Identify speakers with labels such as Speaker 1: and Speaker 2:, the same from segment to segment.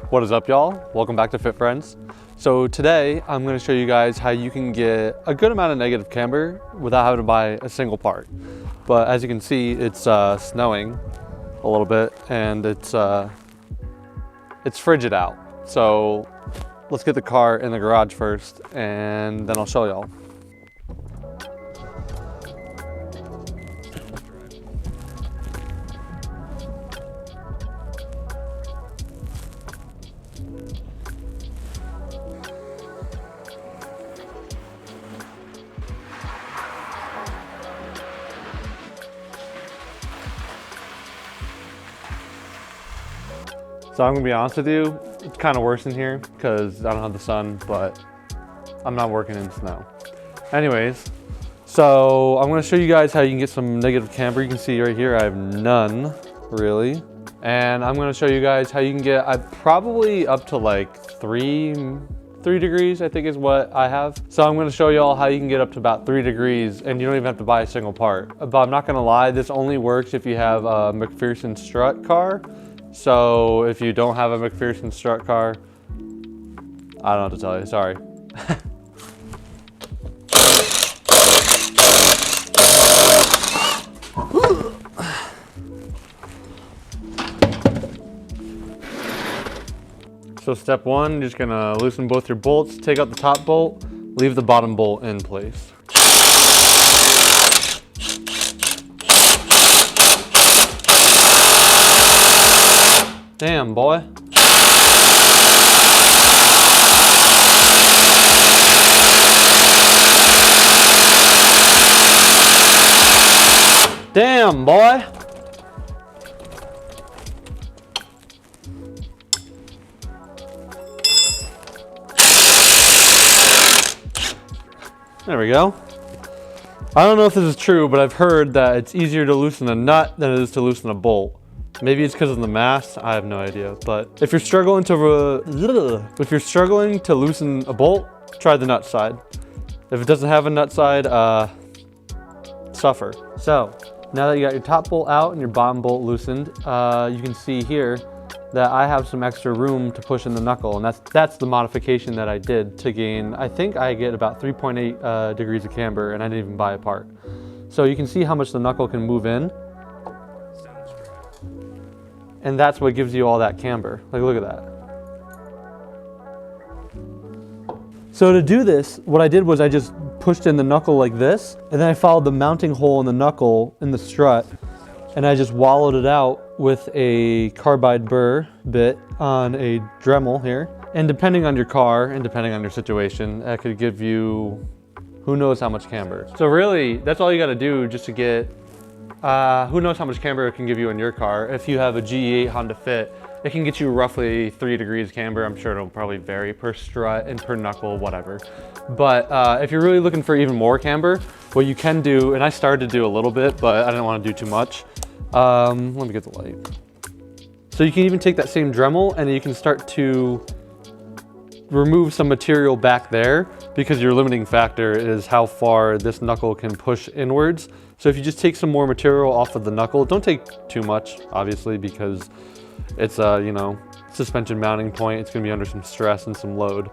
Speaker 1: What is up, y'all? Welcome back to FitFrens. So today I'm going to show you guys how you can get a good amount of negative camber without having to buy a single part. But as you can see, it's snowing a little bit and it's frigid out. So let's get the car in the garage first and then I'll show y'all. So I'm gonna be honest with you, it's kind of worse in here because I don't have the sun, but I'm not working in snow. Anyways, so I'm gonna show you guys how you can get some negative camber. You can see right here, I have none, really. And I'm gonna show you guys how you can get, probably up to like 3 degrees, I think is what I have. So I'm gonna show you all how you can get up to about 3 degrees and you don't even have to buy a single part. But I'm not gonna lie, this only works if you have a McPherson strut car. So if you don't have a McPherson strut car, I don't know what to tell you, sorry. So step one, you're just gonna loosen both your bolts, take out the top bolt, leave the bottom bolt in place. Damn, boy. Damn, boy. There we go. I don't know if this is true, but I've heard that it's easier to loosen a nut than it is to loosen a bolt. Maybe it's because of the mass, I have no idea. But if you're struggling to loosen a bolt, try the nut side. If it doesn't have a nut side, suffer. So now that you got your top bolt out and your bottom bolt loosened, you can see here that I have some extra room to push in the knuckle, and that's the modification that I did to gain. I think I get about 3.8 degrees of camber, and I didn't even buy a part. So you can see how much the knuckle can move in. And that's what gives you all that camber. Like, look at that. So to do this, what I did was I just pushed in the knuckle like this, and then I followed the mounting hole in the knuckle in the strut, and I just wallowed it out with a carbide burr bit on a Dremel here. And depending on your car and depending on your situation, that could give you who knows how much camber. So really, that's all you gotta do just to get who knows how much camber it can give you in your car. If you have a GE8 Honda Fit, it can get you roughly 3 degrees camber. I'm sure it'll probably vary per strut and per knuckle, whatever. But if you're really looking for even more camber, what you can do, and I started to do a little bit, but I didn't want to do too much. Let me get the light. So you can even take that same Dremel and you can start to remove some material back there, because your limiting factor is how far this knuckle can push inwards. So if you just take some more material off of the knuckle, don't take too much, obviously, because it's a, you know, suspension mounting point. It's gonna be under some stress and some load.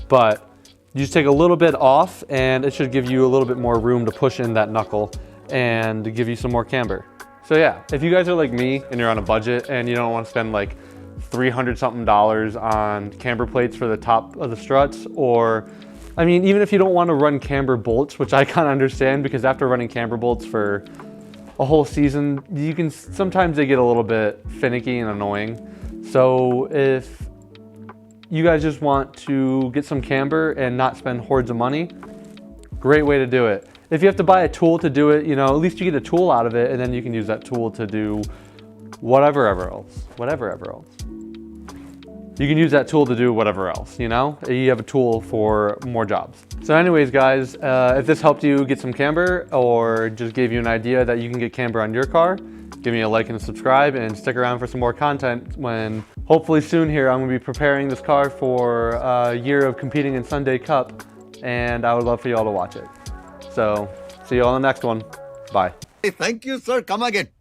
Speaker 1: But you just take a little bit off and it should give you a little bit more room to push in that knuckle and give you some more camber. So yeah, if you guys are like me and you're on a budget and you don't want to spend like $300 something on camber plates for the top of the struts, or I mean, even if you don't want to run camber bolts, which I kind of understand, because after running camber bolts for a whole season, you can sometimes they get a little bit finicky and annoying. So if you guys just want to get some camber and not spend hordes of money, great way to do it. If you have to buy a tool to do it, you know, at least you get a tool out of it, and then you can use that tool to do whatever else. You can use that tool to do whatever else, you know? You have a tool for more jobs. So anyways, guys, if this helped you get some camber or just gave you an idea that you can get camber on your car, give me a like and a subscribe, and stick around for some more content when hopefully soon here I'm gonna be preparing this car for a year of competing in Sunday Cup, and I would love for y'all to watch it. So see you on the next one. Bye.
Speaker 2: Thank you, sir. Come again.